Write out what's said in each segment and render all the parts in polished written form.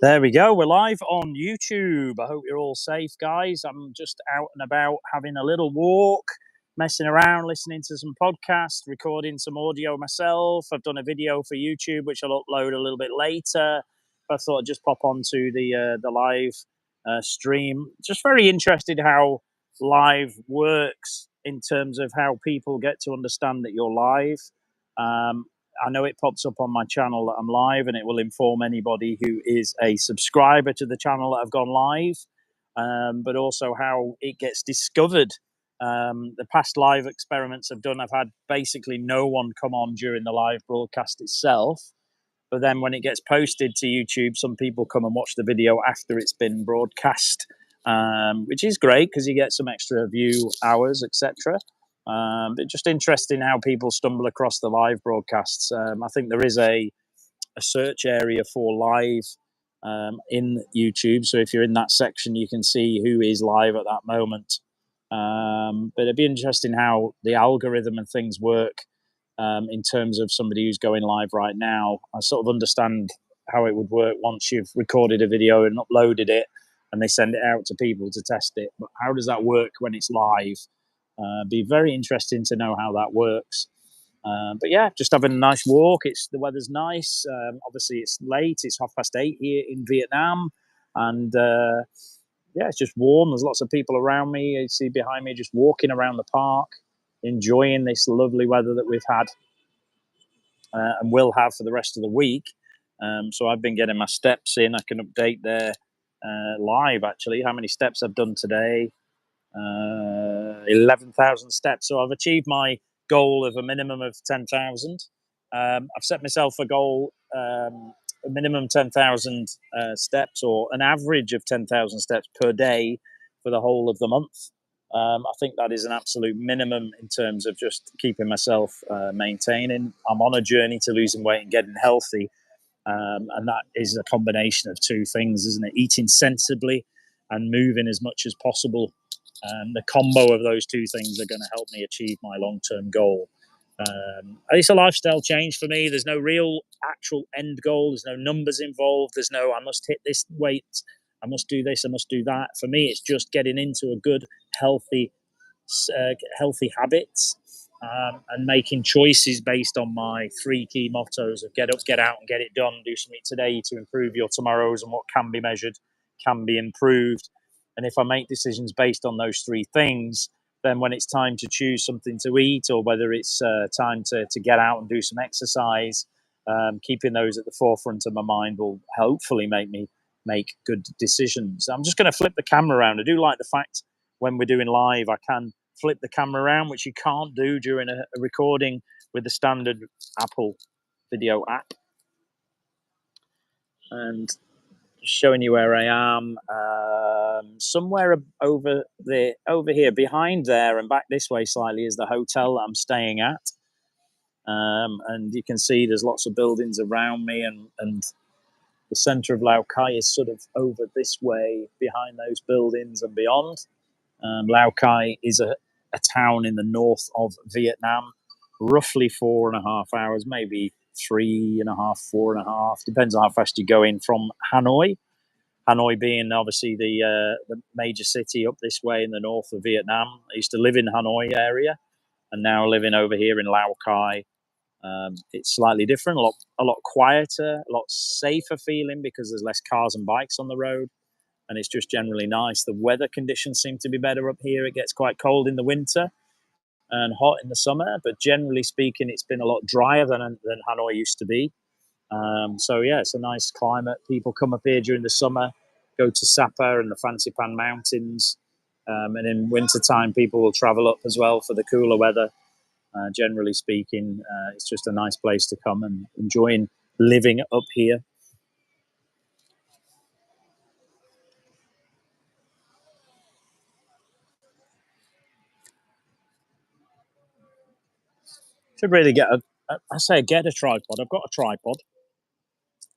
There we go. We're live on YouTube. I hope you're all safe, guys. I'm just out and about having a little walk, messing around, listening to some podcasts, recording some audio myself. I've done a video for YouTube, which I'll upload a little bit later. I thought I'd just pop onto the live stream. Just very interested how live works in terms of how people get to understand that you're live. I know it pops up on my channel that I'm live, and it will inform anybody who is a subscriber to the channel that I've gone live, but also how it gets discovered. The past live experiments I've done, I've had basically no one come on during the live broadcast itself. But then when it gets posted to YouTube, some people come and watch the video after it's been broadcast, which is great because you get some extra view hours, etc. But just interesting how people stumble across the live broadcasts. I think there is a search area for live in YouTube. So if you're in that section, you can see who is live at that moment. But it'd be interesting how the algorithm and things work in terms of somebody who's going live right now. I sort of understand how it would work once you've recorded a video and uploaded it and they send it out to people to test it. But how does that work when it's live? Be very interesting to know how that works. But yeah, just having a nice walk. The weather's nice. Obviously, it's late. It's 8:30 here in Vietnam, and yeah, it's just warm. There's lots of people around me. You see behind me, just walking around the park, enjoying this lovely weather that we've had and will have for the rest of the week. So I've been getting my steps in. I can update there live actually how many steps I've done today. 11,000 steps. So I've achieved my goal of a minimum of 10,000. I've set myself a goal, a minimum 10,000 steps, or an average of 10,000 steps per day for the whole of the month. I think that is an absolute minimum in terms of just keeping myself maintaining. I'm on a journey to losing weight and getting healthy. And that is a combination of two things, isn't it? Eating sensibly and moving as much as possible. The combo of those two things are going to help me achieve my long-term goal. It's a lifestyle change for me. There's no real actual end goal. There's no numbers involved. There's no, I must hit this weight. I must do this. I must do that. For me, it's just getting into a good, healthy habits and making choices based on my three key mottos of get up, get out, and get it done. Do something today to improve your tomorrows and what can be measured, can be improved. And if I make decisions based on those three things, then when it's time to choose something to eat, or whether it's time to get out and do some exercise, keeping those at the forefront of my mind will hopefully make me make good decisions. I'm just going to flip the camera around. I do like the fact when we're doing live, I can flip the camera around, which you can't do during a recording with the standard Apple video app. And showing you where I am, somewhere over here, behind there and back this way slightly is the hotel that I'm staying at. And you can see there's lots of buildings around me, and the center of Lao Cai is sort of over this way behind those buildings and beyond. Lao Cai is a town in the north of Vietnam, roughly 4.5 hours, maybe 3.5, 4.5, depends on how fast you go in from Hanoi. Hanoi being obviously the major city up this way in the north of Vietnam. I used to live in Hanoi area, and now living over here in Lao Cai. It's slightly different, a lot quieter, a lot safer feeling because there's less cars and bikes on the road. And it's just generally nice. The weather conditions seem to be better up here. It gets quite cold in the winter and hot in the summer, but generally speaking, it's been a lot drier than Hanoi used to be. So yeah, it's a nice climate. People come up here during the summer, go to Sapa and the Fansipan Pan Mountains, and in wintertime, people will travel up as well for the cooler weather. Generally speaking, it's just a nice place to come and enjoying living up here. Should really get get a tripod. I've got a tripod,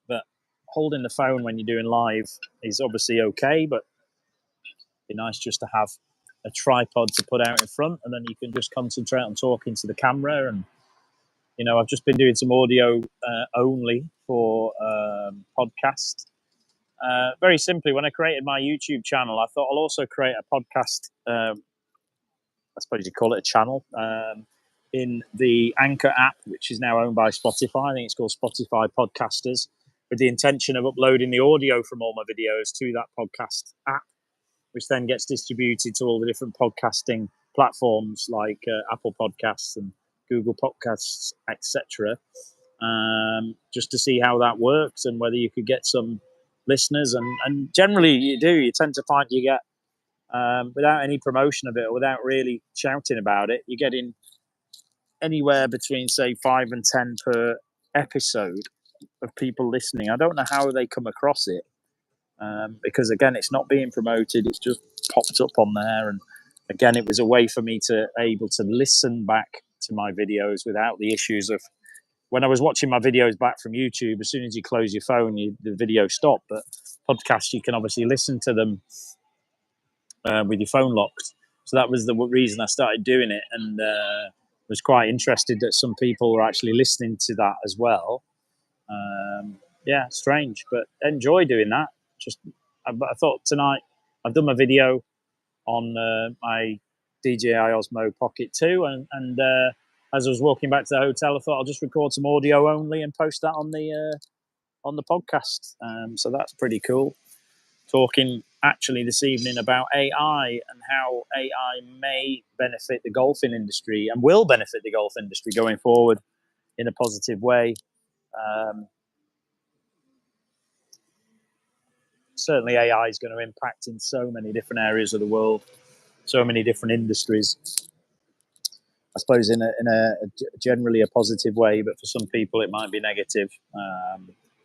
but holding the phone when you're doing live is obviously okay, but it'd be nice just to have a tripod to put out in front, and then you can just concentrate on talking to the camera. And I've just been doing some audio only for podcast, Very simply, when I created my YouTube channel, I thought I'll also create a podcast. I suppose you call it a channel in the Anchor app, which is now owned by Spotify. I think it's called Spotify Podcasters, with the intention of uploading the audio from all my videos to that podcast app, which then gets distributed to all the different podcasting platforms like Apple Podcasts and Google Podcasts, etc. Just to see how that works and whether you could get some listeners. And generally, you do. You tend to find you get, without any promotion of it or without really shouting about it, you're getting anywhere between, say, 5 and 10 per episode of people listening. I don't know how they come across it. Because again, it's not being promoted; it's just popped up on there, and again, it was a way for me to able to listen back to my videos without the issues of when I was watching my videos back from YouTube. As soon as you close your phone, the video stopped. But podcasts, you can obviously listen to them with your phone locked. So that was the reason I started doing it, and was quite interested that some people were actually listening to that as well. Yeah, strange, but enjoy doing that. I thought tonight I've done my video on my DJI Osmo Pocket 2, and as I was walking back to the hotel, I thought I'll just record some audio only and post that on the podcast. So that's pretty cool. Talking actually this evening about AI and how AI may benefit the golfing industry and will benefit the golf industry going forward in a positive way. Certainly AI is going to impact in so many different areas of the world, so many different industries. I suppose in a generally a positive way, but for some people it might be negative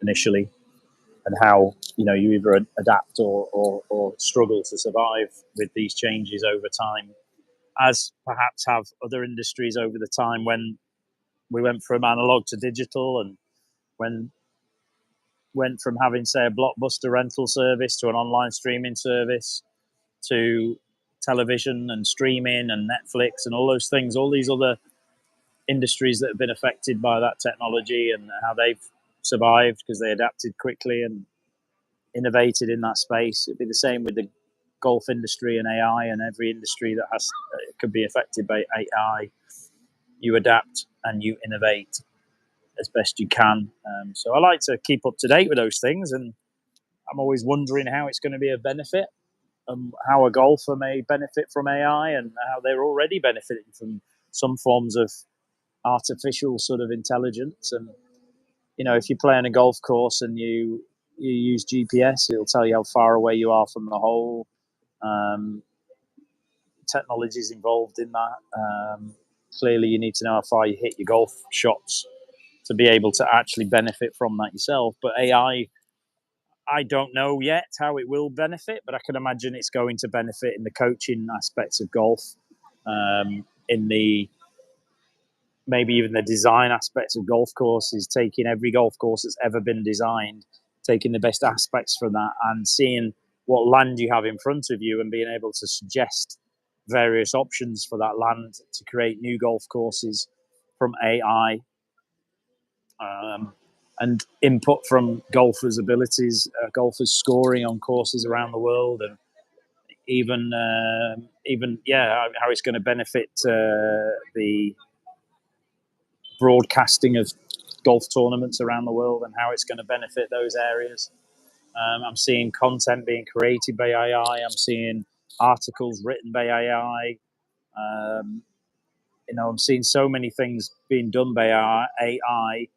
initially, and how you either adapt or struggle to survive with these changes over time, as perhaps have other industries over the time when we went from analog to digital, and when went from having, say, a Blockbuster rental service to an online streaming service to television and streaming and Netflix and all those things, all these other industries that have been affected by that technology, and how they've survived because they adapted quickly and innovated in that space. It'd be the same with the golf industry and AI, and every industry that could be affected by AI. You adapt and you innovate as best you can. So I like to keep up to date with those things, and I'm always wondering how it's going to be a benefit, how a golfer may benefit from AI, and how they're already benefiting from some forms of artificial sort of intelligence. And if you play on a golf course and you use GPS, it'll tell you how far away you are from the hole. Technology is involved in that. Clearly, you need to know how far you hit your golf shots to be able to actually benefit from that yourself. But AI, I don't know yet how it will benefit, but I can imagine it's going to benefit in the coaching aspects of golf, in the maybe even the design aspects of golf courses, taking every golf course that's ever been designed, taking the best aspects from that and seeing what land you have in front of you and being able to suggest various options for that land to create new golf courses from AI, and input from golfers' abilities, golfers scoring on courses around the world, and even how it's going to benefit the broadcasting of golf tournaments around the world and how it's going to benefit those areas. I'm seeing content being created by AI. I'm seeing articles written by AI. I'm seeing so many things being done by AI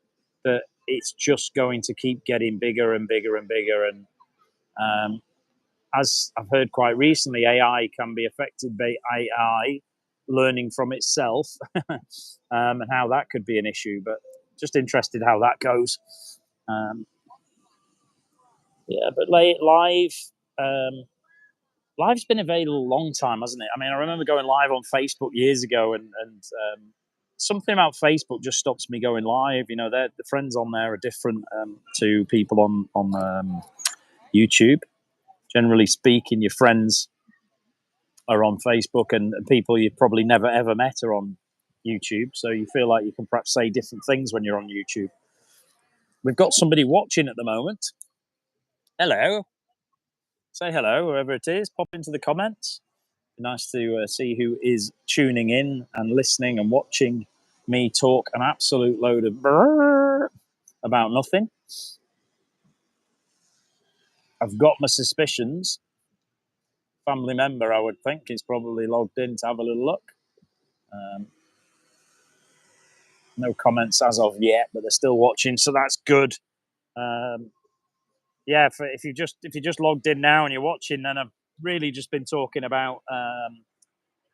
that it's just going to keep getting bigger and bigger and bigger. And as I've heard quite recently, AI can be affected by AI learning from itself, and how that could be an issue. But just interested how that goes. But live's been available a long time, hasn't it? I mean, I remember going live on Facebook years ago, and something about Facebook just stops me going live. The friends on there are different to people on YouTube. Generally speaking, your friends are on Facebook, and people you've probably never ever met are on YouTube. So you feel like you can perhaps say different things when you're on YouTube. We've got somebody watching at the moment. Hello. Say hello, whoever it is. Pop into the comments. Nice to see who is tuning in and listening and watching me talk an absolute load of brrr about nothing. I've got my suspicions. Family member, I would think, is probably logged in to have a little look. No comments as of yet, but they're still watching, so that's good. Yeah, if you just logged in now and you're watching, then I've really just been talking about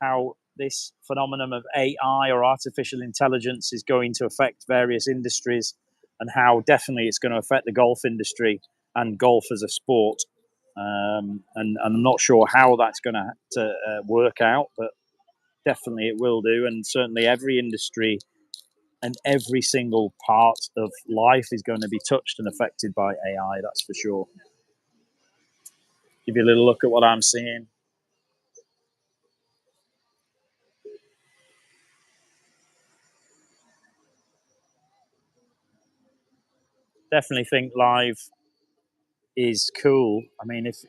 how this phenomenon of AI or artificial intelligence is going to affect various industries, and how definitely it's going to affect the golf industry and golf as a sport. And I'm not sure how that's going to work out, but definitely it will do. And certainly every industry and every single part of life is going to be touched and affected by AI, that's for sure. Give you a little look at what I'm seeing. Definitely think live is cool. I mean, if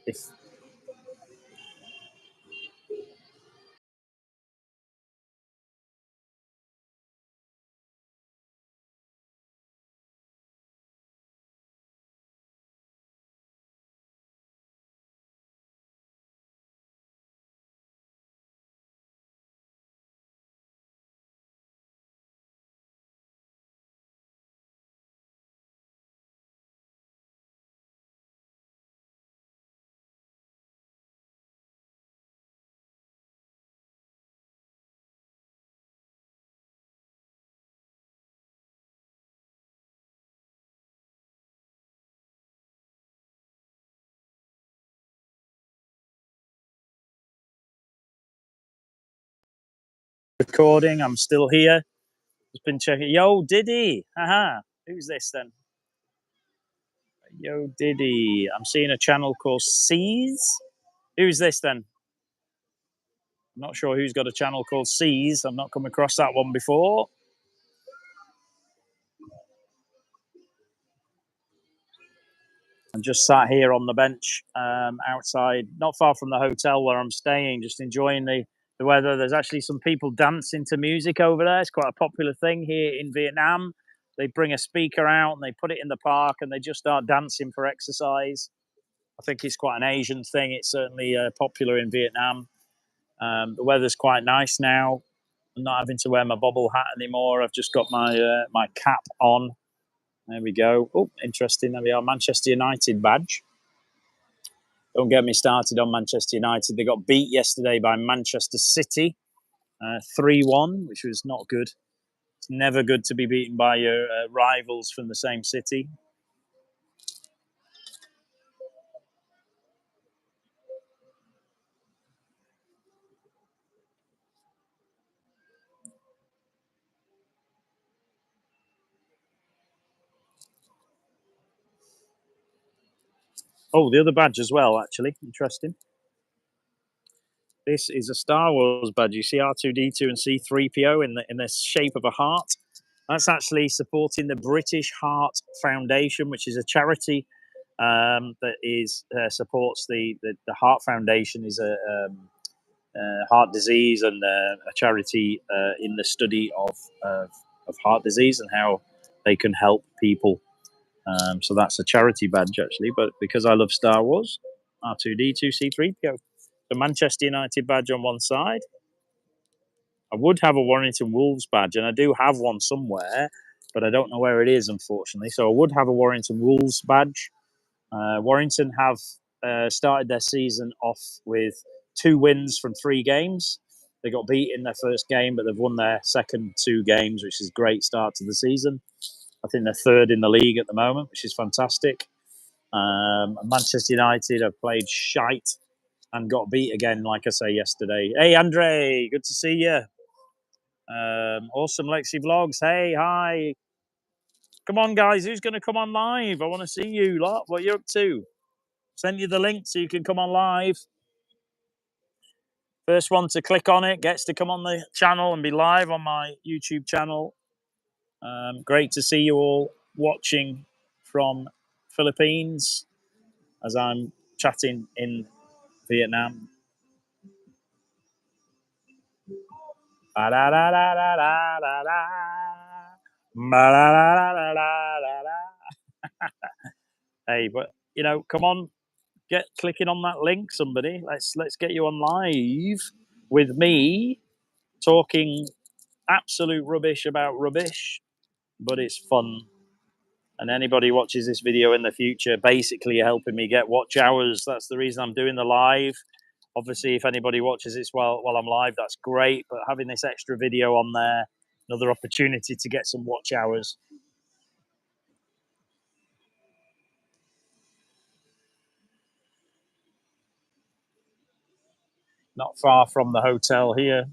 recording, I'm still here. Just been checking. Yo, Diddy. Haha. Who's this then? Yo, Diddy. I'm seeing a channel called Seas. Who's this then? I'm not sure who's got a channel called Seas. I've not come across that one before. I'm just sat here on the bench outside, not far from the hotel where I'm staying, just enjoying the weather. There's actually some people dancing to music over there. It's quite a popular thing here in Vietnam. They bring a speaker out and they put it in the park and they just start dancing for exercise. I think it's quite an Asian thing. It's certainly popular in Vietnam. The weather's quite nice now. I'm not having to wear my bobble hat anymore. I've just got my cap on. There we go. Oh, interesting. There we are. Manchester United badge. Don't get me started on Manchester United. They got beat yesterday by Manchester City 3-1, which was not good. It's never good to be beaten by your rivals from the same city. Oh, the other badge as well, actually. Interesting. This is a Star Wars badge. You see R2D2 and C3PO in the shape of a heart. That's actually supporting the British Heart Foundation, which is a charity that is supports the Heart Foundation is a heart disease and a charity in the study of heart disease and how they can help people. So that's a charity badge actually. But because I love Star Wars, R2D2 C3PO, the Manchester United badge on one side. I would have a Warrington Wolves badge, and I do have one somewhere, but I don't know where it is, unfortunately. So I would have a Warrington Wolves badge. Warrington have started their season off with 2 wins from 3 games. They got beat in their first game, but they've won their second 2 games, which is a great start to the season. I think they're third in the league at the moment, which is fantastic. Manchester United have played shite and got beat again, like I say yesterday. Hey, Andre, good to see you. Awesome Lexi Vlogs. Hey, hi. Come on, guys. Who's going to come on live? I want to see you lot. What you up to? Send you the link so you can come on live. First one to click on it gets to come on the channel and be live on my YouTube channel. Great to see you all watching from Philippines. as I'm chatting in Vietnam. Hey, but you know, come on, get clicking on that link, somebody. Let's get you on live with me talking absolute rubbish about rubbish, but it's fun. And anybody watches this video in the future, basically you're helping me get watch hours. That's the reason I'm doing the live. Obviously, if anybody watches this while I'm live, that's great. But having this extra video on there, another opportunity to get some watch hours. Not far from the hotel here,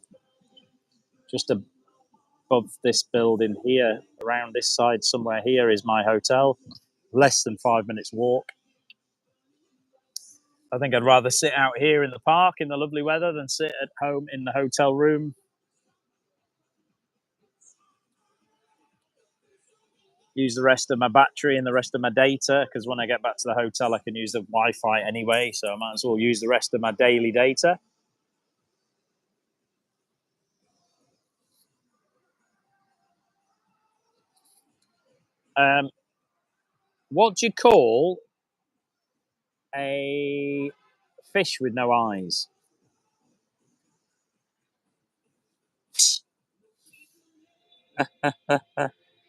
just above this building here, around this side somewhere here is my hotel. Less than 5 minutes walk. I think I'd rather sit out here in the park in the lovely weather than sit at home in the hotel room. Use the rest of my battery and the rest of my data, because when I get back to the hotel, I can use the Wi-Fi anyway, so I might as well use the rest of my daily data. What do you call a fish with no eyes?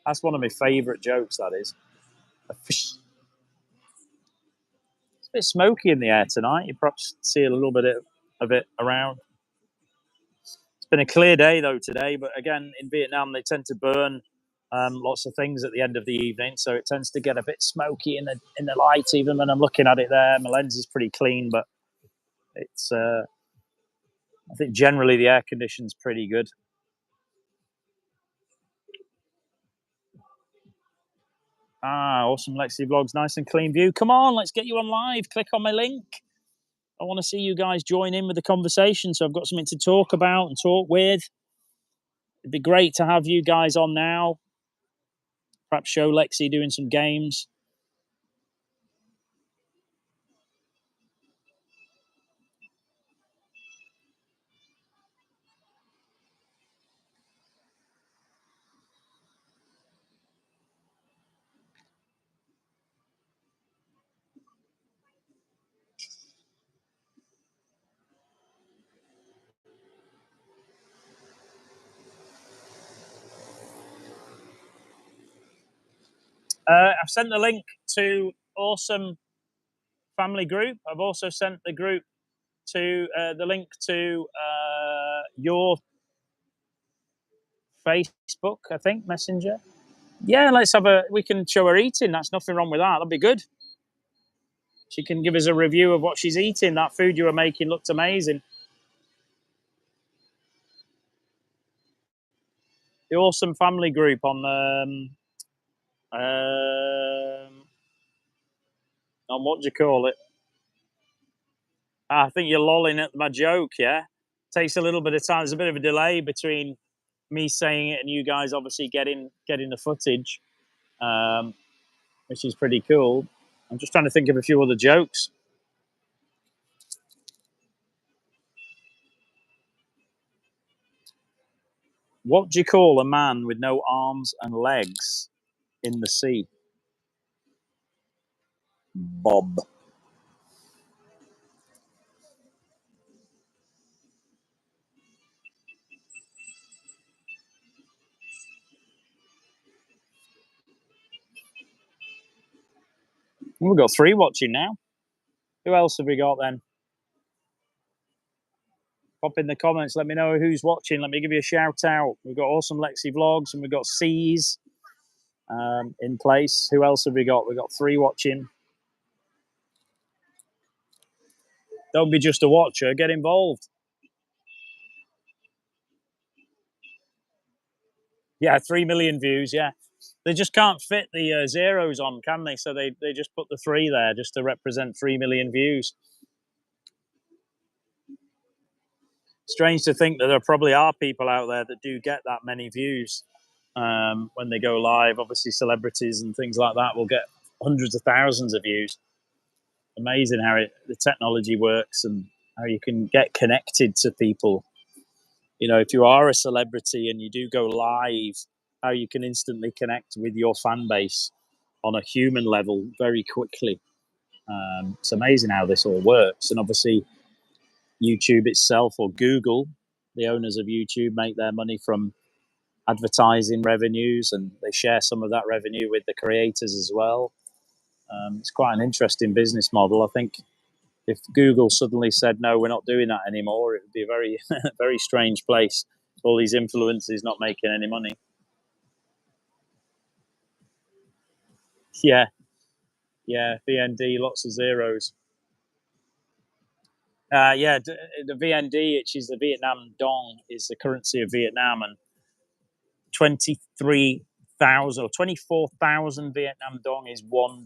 That's one of my favourite jokes, that is. A fish. It's a bit smoky in the air tonight. You perhaps see a little bit of it around. It's been a clear day, though, today. But again, in Vietnam, they tend to burn lots of things at the end of the evening. So it tends to get a bit smoky in the light, even when I'm looking at it there. My lens is pretty clean, but it's... I think generally the air conditioning's pretty good. Awesome Lexi Vlogs, nice and clean view. Come on, let's get you on live. Click on my link. I want to see you guys join in with the conversation, so I've got something to talk about and talk with. It'd be great to have you guys on now. Perhaps show Lexi doing some games. I've sent the link to Awesome Family Group. I've also sent the group to the link to your Facebook, I think, Messenger. Yeah, we can show her eating. That's nothing wrong with that. That'd be good. She can give us a review of what she's eating. That food you were making looked amazing. The Awesome Family Group on what do you call it? I think you're lolling at my joke, yeah? Takes a little bit of time. There's a bit of a delay between me saying it and you guys obviously getting the footage, which is pretty cool. I'm just trying to think of a few other jokes. What do you call a man with no arms and legs in the sea? Bob. We've got 3 watching now. Who else have we got then? Pop in the comments. Let me know who's watching. Let me give you a shout out. We've got Awesome Lexi Vlogs and we've got C's in place. Who else have we got? We've got 3 watching. Don't be just a watcher. Get involved. Yeah, 3 million views. Yeah. They just can't fit the zeros on, can they? So they just put the 3 there just to represent 3 million views. Strange to think that there probably are people out there that do get that many views when they go live. Obviously, celebrities and things like that will get hundreds of thousands of views. amazing how the technology works and how you can get connected to people. You know, if you are a celebrity and you do go live, how you can instantly connect with your fan base on a human level very quickly. It's amazing how this all works. And obviously, YouTube itself, or Google, the owners of YouTube, make their money from advertising revenues, and they share some of that revenue with the creators as well. It's quite an interesting business model. I think if Google suddenly said, no, we're not doing that anymore, it would be a very, very strange place. All these influencers not making any money. Yeah, VND, lots of zeros. The VND, which is the Vietnam Dong, is the currency of Vietnam, and 23,000 or 24,000 Vietnam Dong is $1.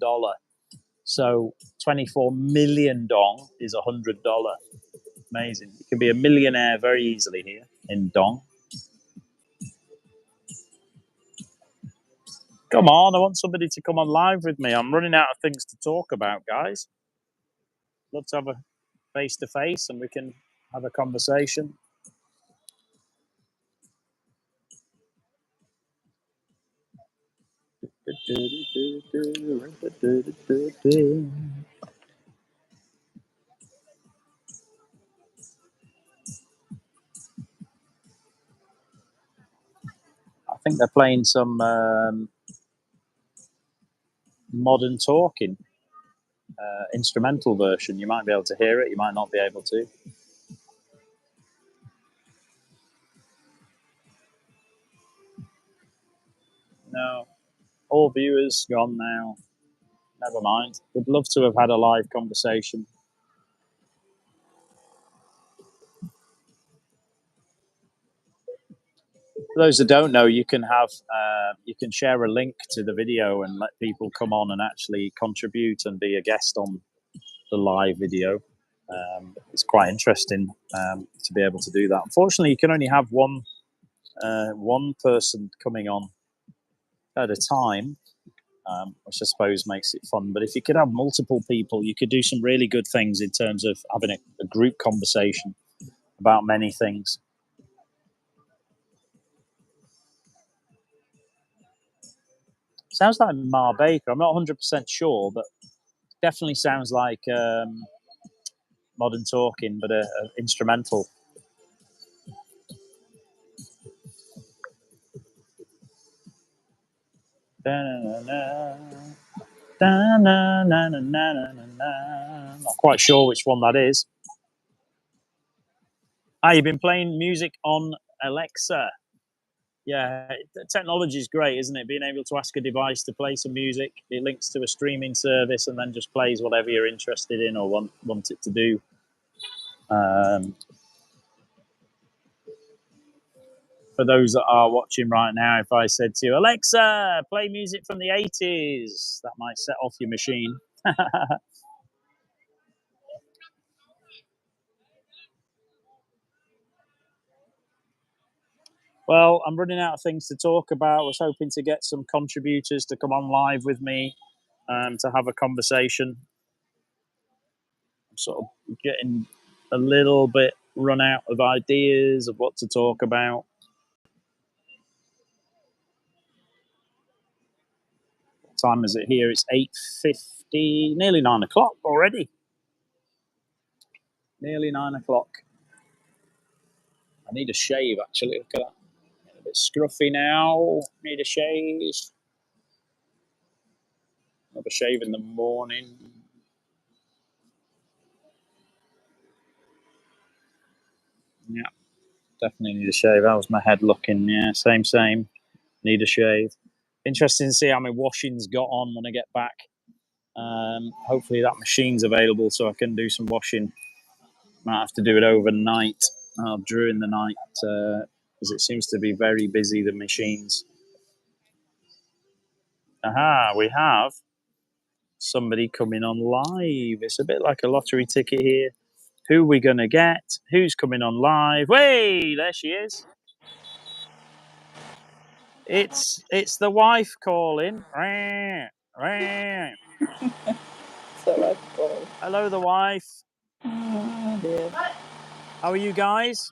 So 24 million Dong is $100. Amazing. You can be a millionaire very easily here in Dong. Come on, I want somebody to come on live with me. I'm running out of things to talk about, guys. Love to have a face-to-face and we can have a conversation. I think they're playing some Modern Talking instrumental version. You might be able to hear it, you might not be able to. No, all viewers gone now. Never mind. Would love to have had a live conversation. For those that don't know, you can share a link to the video and let people come on and actually contribute and be a guest on the live video. It's quite interesting to be able to do that. Unfortunately, you can only have one person coming on at a time, which I suppose makes it fun. But if you could have multiple people, you could do some really good things in terms of having a group conversation about many things. Sounds like Mar Baker. I'm not 100% sure, but definitely sounds like Modern Talking, but a instrumental. Not quite sure which one that is. You've been playing music on Alexa. Yeah, technology is great, isn't it? Being able to ask a device to play some music, it links to a streaming service and then just plays whatever you're interested in or want it to do. For those that are watching right now, if I said to you, Alexa, play music from the 80s, that might set off your machine. Well, I'm running out of things to talk about. I was hoping to get some contributors to come on live with me to have a conversation. I'm sort of getting a little bit run out of ideas of what to talk about. What time is it here? It's 8:50, nearly 9 o'clock already. Nearly 9 o'clock. I need a shave, actually. Look at that. A bit scruffy now. Need a shave. Have a shave in the morning. Yeah, definitely need a shave. How's my head looking? Yeah, same. Need a shave. Interesting to see how many washings got on when I get back. Hopefully that machine's available so I can do some washing. Might have to do it overnight during the night because it seems to be very busy, the machines. Aha, we have somebody coming on live. It's a bit like a lottery ticket here. Who are we going to get? Who's coming on live? Hey, there she is. It's the wife calling. So cool. Hello, the wife. Oh, dear. How are you guys?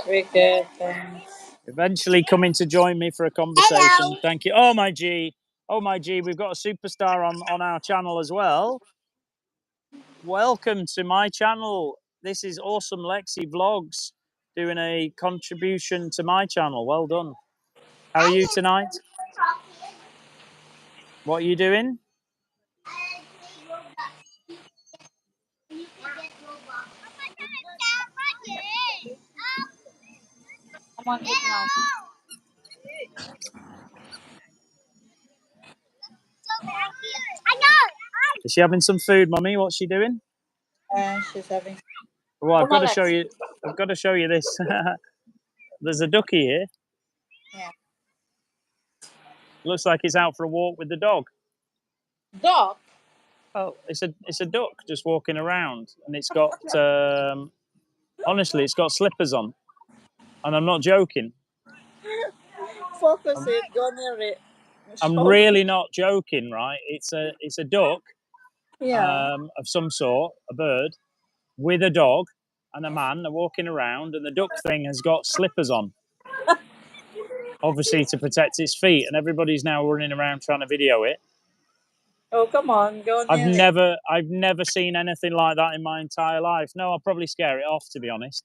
Very good, thanks. Eventually coming to join me for a conversation. Hello. Thank you. Oh my G. Oh my G. We've got a superstar on our channel as well. Welcome to my channel. This is Awesome Lexi Vlogs doing a contribution to my channel. Well done. How are you tonight? What are you doing? Come on, eat now. Is she having some food, Mummy? What's she doing? She's having. Well, I've got to show you. I've got to show you this. There's a ducky here. Yeah. Looks like it's out for a walk with the dog. Dog? Oh, it's a duck just walking around, and it's got honestly, it's got slippers on, and I'm not joking. Focus it. Go near it. I'm really not joking, right? It's a duck, Yeah. of some sort, a bird, with a dog and a man. They're walking around, and the duck thing has got slippers on, obviously to protect its feet, and everybody's now running around trying to video it. Oh, come on, go near I've never seen anything like that in my entire life. No, I'll probably scare it off, to be honest.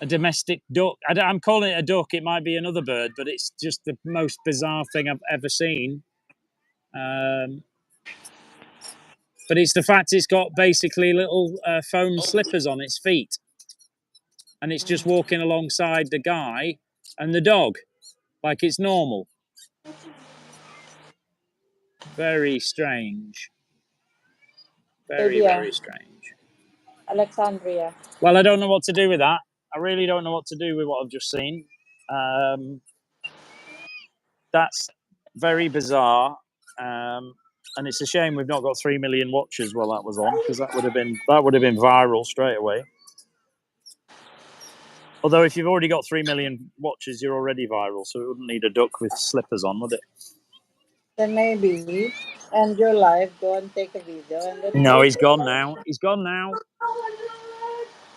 A domestic duck. I'm calling it a duck. It might be another bird, but it's just the most bizarre thing I've ever seen. But it's the fact it's got basically little foam slippers on its feet, and it's just walking alongside the guy and the dog like it's normal. Very strange. Very strange. Alexandria. Well, I don't know what to do with that. I really don't know what to do with what I've just seen. That's very bizarre, and it's a shame we've not got 3 million watches while that was on, because that would have been viral straight away. Although if you've already got 3 million watches, you're already viral, so it wouldn't need a duck with slippers on, would it? Then maybe end your life, go and take a video, and then. No, he's gone now. He's gone now.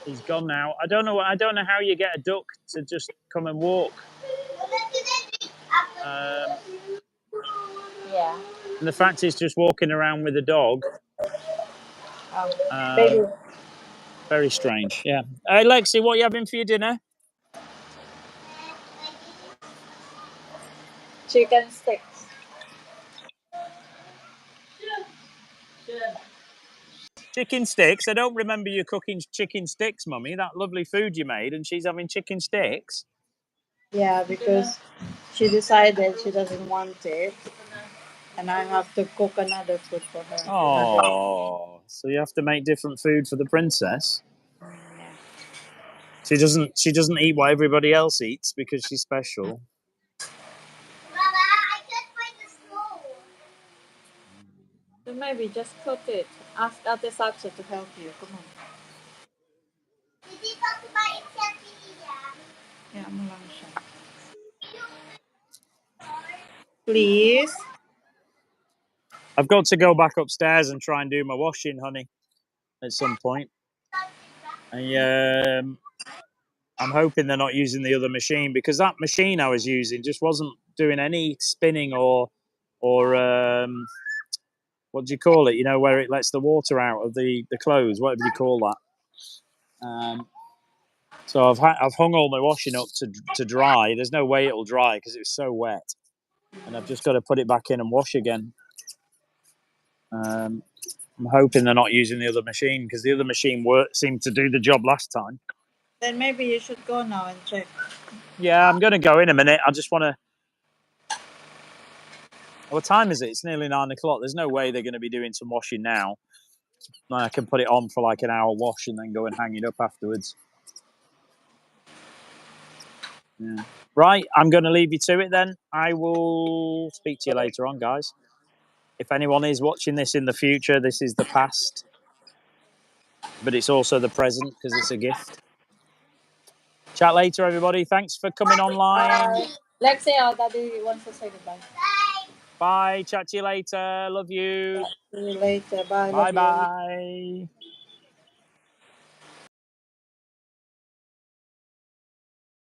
He's gone now. I don't know how you get a duck to just come and walk. Yeah. And the fact is, just walking around with a dog. Very strange. Yeah. Hey, Lexi, what are you having for your dinner? Chicken sticks. Chicken sticks? I don't remember you cooking chicken sticks, Mummy. That lovely food you made, and she's having chicken sticks. Yeah, because she decided she doesn't want it, and I have to cook another food for her. Oh, so you have to make different food for the princess. Yeah. She doesn't eat what everybody else eats because she's special. So maybe just cook it. Ask Ate Satsu to help you. Come on. Yeah, mo lang siya. Please. I've got to go back upstairs and try and do my washing, honey, at some point. And I'm hoping they're not using the other machine, because that machine I was using just wasn't doing any spinning or what do you call it? You know, where it lets the water out of the clothes. Whatever you call that. So I've hung all my washing up to dry. There's no way it'll dry because it was so wet, and I've just got to put it back in and wash again. I'm hoping they're not using the other machine, because the other machine seemed to do the job last time. Then maybe you should go now and check. Yeah, I'm going to go in a minute. I just want to. What time is it? It's nearly 9 o'clock. There's no way they're going to be doing some washing now. I can put it on for like an hour wash and then go and hang it up afterwards. Yeah. Right, I'm going to leave you to it then. I will speak to you later on, guys. If anyone is watching this in the future, this is the past. But it's also the present, because it's a gift. Chat later, everybody. Thanks for coming online. Bye. Lexi, Daddy wants to say goodbye. Bye. Bye. Chat to you later. Love you. See you later. Bye. Bye Love you. bye.